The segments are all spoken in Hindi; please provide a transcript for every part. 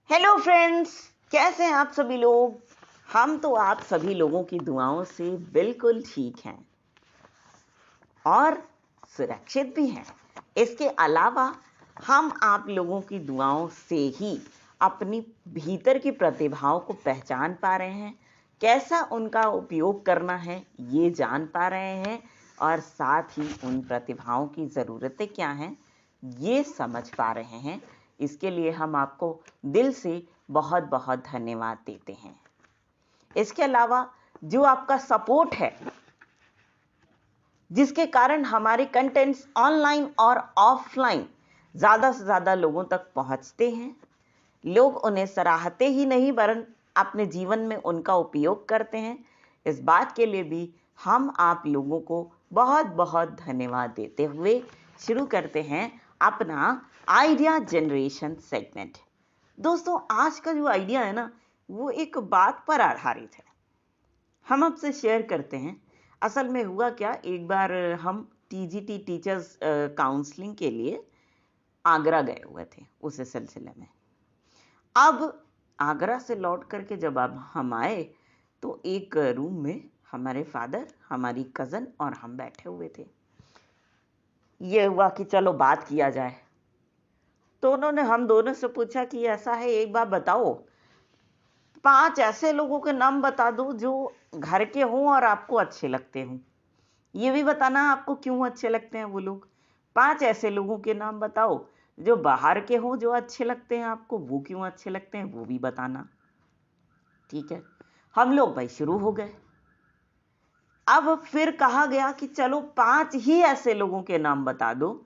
हेलो फ्रेंड्स, कैसे हैं आप सभी लोग। हम तो आप सभी लोगों की दुआओं से बिल्कुल ठीक हैं और सुरक्षित भी हैं। इसके अलावा हम आप लोगों की दुआओं से ही अपनी भीतर की प्रतिभाओं को पहचान पा रहे हैं, कैसा उनका उपयोग करना है ये जान पा रहे हैं और साथ ही उन प्रतिभाओं की ज़रूरतें क्या हैं ये समझ पा रहे हैं। इसके लिए हम आपको दिल से बहुत बहुत धन्यवाद देते हैं। इसके अलावा जो आपका सपोर्ट है, जिसके कारण हमारे कंटेंट्स ऑनलाइन और ऑफलाइन ज़्यादा से ज़्यादा लोगों तक पहुंचते हैं, लोग उन्हें सराहते ही नहीं वरन अपने जीवन में उनका उपयोग करते हैं, इस बात के लिए भी हम आप लोगों को बहुत बहुत धन्यवाद देते हुए शुरू करते हैं अपना आइडिया जनरेशन सेगमेंट। दोस्तों, आज का जो आइडिया है ना, वो एक बात पर आधारित है। हम आपसे शेयर करते हैं। असल में हुआ क्या, एक बार हम टीजीटी टीचर्स काउंसलिंग के लिए आगरा गए हुए थे उस सिलसिले में। अब आगरा से लौट करके जब अब हम आए तो एक रूम में हमारे फादर, हमारी कज़न और हम बैठे हुए थे। ये हुआ कि चलो बात किया जाए, तो उन्होंने हम दोनों से पूछा कि ऐसा है, एक बात बताओ, 5 ऐसे लोगों के नाम बता दो जो घर के हों और आपको अच्छे लगते हों। ये भी बताना आपको क्यों अच्छे लगते हैं वो लोग। 5 ऐसे लोगों के नाम बताओ जो बाहर के हों, जो अच्छे लगते हैं आपको, वो क्यों अच्छे लगते हैं वो भी बताना। ठीक है, हम लोग भाई शुरू हो गए। अब फिर कहा गया कि चलो 5 ही ऐसे लोगों के नाम बता दो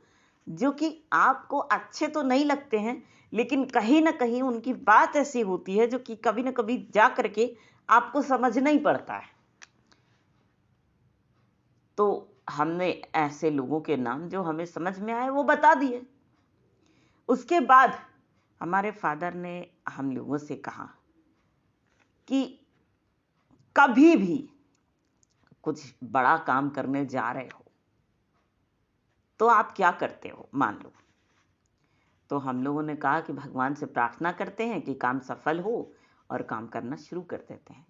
जो कि आपको अच्छे तो नहीं लगते हैं, लेकिन कहीं ना कहीं उनकी बात ऐसी होती है जो कि कभी ना कभी जा करके आपको समझना ही पड़ता है। तो हमने ऐसे लोगों के नाम जो हमें समझ में आए वो बता दिए। उसके बाद हमारे फादर ने हम लोगों से कहा कि कभी भी कुछ बड़ा काम करने जा रहे हो तो आप क्या करते हो, मान लो। तो हम लोगों ने कहा कि भगवान से प्रार्थना करते हैं कि काम सफल हो और काम करना शुरू कर देते हैं।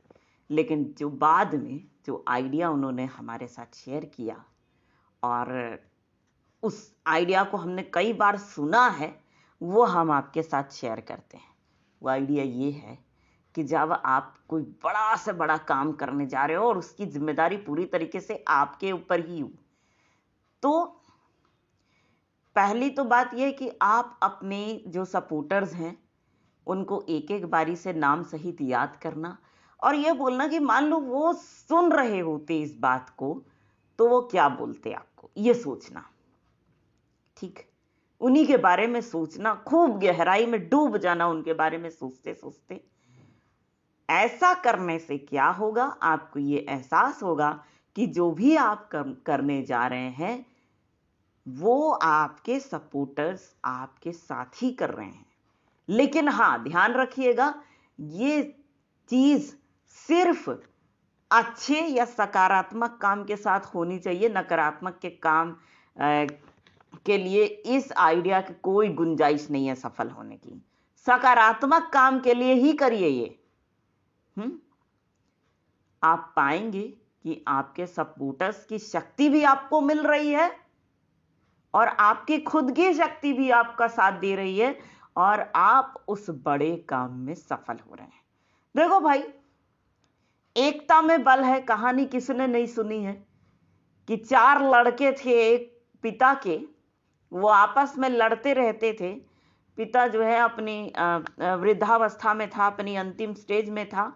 लेकिन जो बाद में जो आइडिया उन्होंने हमारे साथ शेयर किया, और उस आइडिया को हमने कई बार सुना है, वो हम आपके साथ शेयर करते हैं। वो आइडिया ये है कि जब आप कोई बड़ा से बड़ा काम करने जा रहे हो और उसकी जिम्मेदारी पूरी तरीके से आपके ऊपर ही हो, तो पहली तो बात यह कि आप अपने जो सपोर्टर्स हैं उनको एक एक बारी से नाम सहित याद करना और यह बोलना कि मान लो वो सुन रहे होते इस बात को तो वो क्या बोलते आपको, ये सोचना। ठीक, उन्हीं के बारे में सोचना, खूब गहराई में डूब जाना उनके बारे में सोचते सोचते। ऐसा करने से क्या होगा, आपको ये एहसास होगा कि जो भी आप करने जा रहे हैं वो आपके सपोर्टर्स आपके साथ ही कर रहे हैं। लेकिन हाँ, ध्यान रखिएगा, ये चीज सिर्फ अच्छे या सकारात्मक काम के साथ होनी चाहिए। नकारात्मक के काम के लिए इस आइडिया की कोई गुंजाइश नहीं है सफल होने की। सकारात्मक काम के लिए ही करिए ये। आप पाएंगे कि आपके सपोर्टर्स की शक्ति भी आपको मिल रही है और आपकी खुद की शक्ति भी आपका साथ दे रही है और आप उस बड़े काम में सफल हो रहे हैं। देखो भाई, एकता में बल है। कहानी किसने नहीं सुनी है कि 4 लड़के थे एक पिता के, वो आपस में लड़ते रहते थे। पिता जो है अपनी वृद्धावस्था में था, अपनी अंतिम स्टेज में था।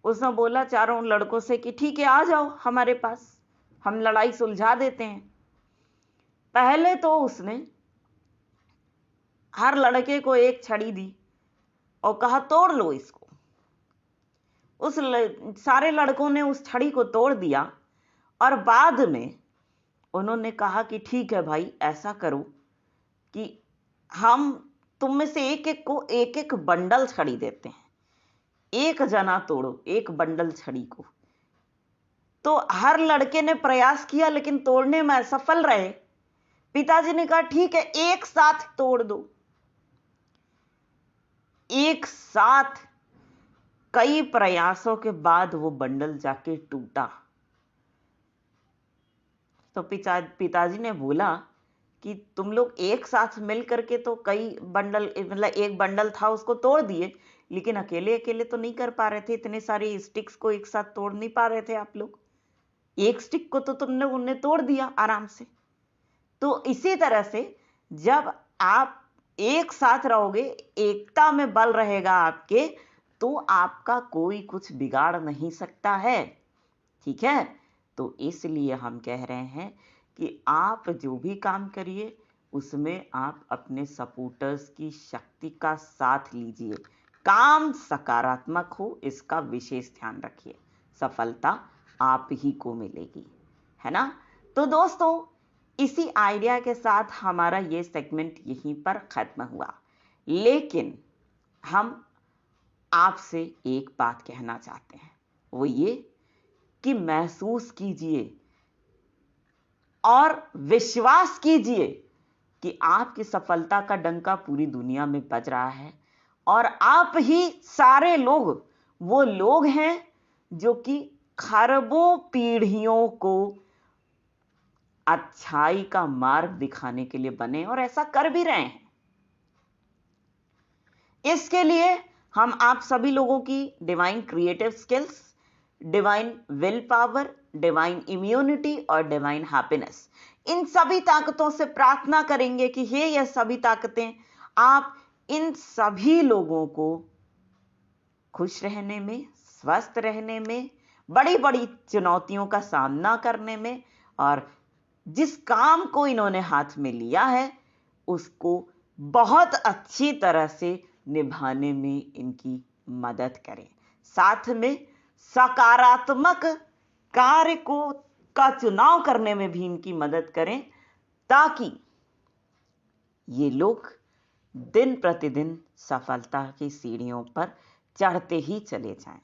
उसने बोला चारों लड़कों से कि ठीक है, आ जाओ हमारे पास, हम लड़ाई सुलझा देते हैं। पहले तो उसने हर लड़के को एक छड़ी दी और कहा तोड़ लो इसको। सारे लड़कों ने उस छड़ी को तोड़ दिया और बाद में उन्होंने कहा कि ठीक है भाई, ऐसा करो कि हम तुम में से एक एक को एक एक बंडल छड़ी देते हैं, एक जना तोड़ो एक बंडल छड़ी को। तो हर लड़के ने प्रयास किया लेकिन तोड़ने में असफल रहे। पिताजी ने कहा ठीक है, एक साथ तोड़ दो। एक साथ कई प्रयासों के बाद वो बंडल जाके टूटा। तो पिताजी ने बोला कि तुम लोग एक साथ मिल करके तो कई बंडल, मतलब एक बंडल था उसको तोड़ दिए, लेकिन अकेले अकेले तो नहीं कर पा रहे थे, इतने सारे स्टिक्स को एक साथ तोड़ नहीं पा रहे थे आप लोग। एक स्टिक को तो तुमने उन्हें तोड़ दिया आराम से। तो इसी तरह से जब आप एक साथ रहोगे, एकता में बल रहेगा आपके, तो आपका कोई कुछ बिगाड़ नहीं सकता है। ठीक है, तो इसलिए हम कह रहे हैं कि आप जो भी काम करिए उसमें आप अपने सपोर्टर्स की शक्ति का साथ लीजिए। काम सकारात्मक हो, इसका विशेष ध्यान रखिए। सफलता आप ही को मिलेगी, है ना। तो दोस्तों, इसी आइडिया के साथ हमारा ये सेगमेंट यहीं पर खत्म हुआ, लेकिन हम आपसे एक बात कहना चाहते हैं, वो ये कि महसूस कीजिए और विश्वास कीजिए कि आपकी सफलता का डंका पूरी दुनिया में बज रहा है, और आप ही सारे लोग वो लोग हैं जो कि खरबों पीढ़ियों को अच्छाई का मार्ग दिखाने के लिए बने और ऐसा कर भी रहे हैं। इसके लिए हम आप सभी लोगों की divine creative skills, divine will power, divine immunity और डिवाइन हैप्पीनेस, इन सभी ताकतों से प्रार्थना करेंगे कि हे ये सभी ताकतें आप इन सभी लोगों को खुश रहने में, स्वस्थ रहने में, बड़ी बड़ी चुनौतियों का सामना करने में, और जिस काम को इन्होंने हाथ में लिया है उसको बहुत अच्छी तरह से निभाने में इनकी मदद करें। साथ में सकारात्मक कार्य का चुनाव करने में भी इनकी मदद करें, ताकि ये लोग दिन प्रतिदिन सफलता की सीढ़ियों पर चढ़ते ही चले जाएं।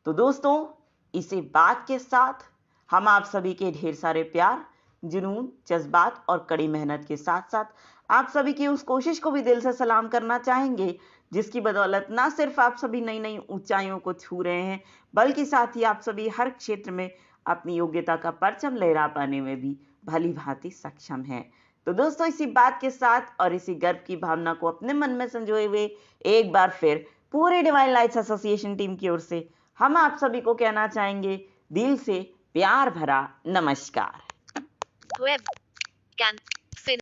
तो दोस्तों, इसी बात के साथ हम आप सभी के ढेर सारे प्यार, जुनून, जज्बात और कड़ी मेहनत के साथ साथ आप सभी की उस कोशिश को भी दिल से सलाम करना चाहेंगे, जिसकी बदौलत ना सिर्फ आप सभी नई नई ऊंचाइयों को छू रहे हैं, बल्कि साथ ही आप सभी हर क्षेत्र में अपनी योग्यता का परचम लहरा पाने में भी भली भांति सक्षम हैं। तो दोस्तों, इसी बात के साथ और इसी गर्व की भावना को अपने मन में संजोए हुए एक बार फिर पूरे डिवाइन लाइट्स एसोसिएशन टीम की ओर से हम आप सभी को कहना चाहेंगे दिल से प्यार भरा नमस्कार। Web. Can.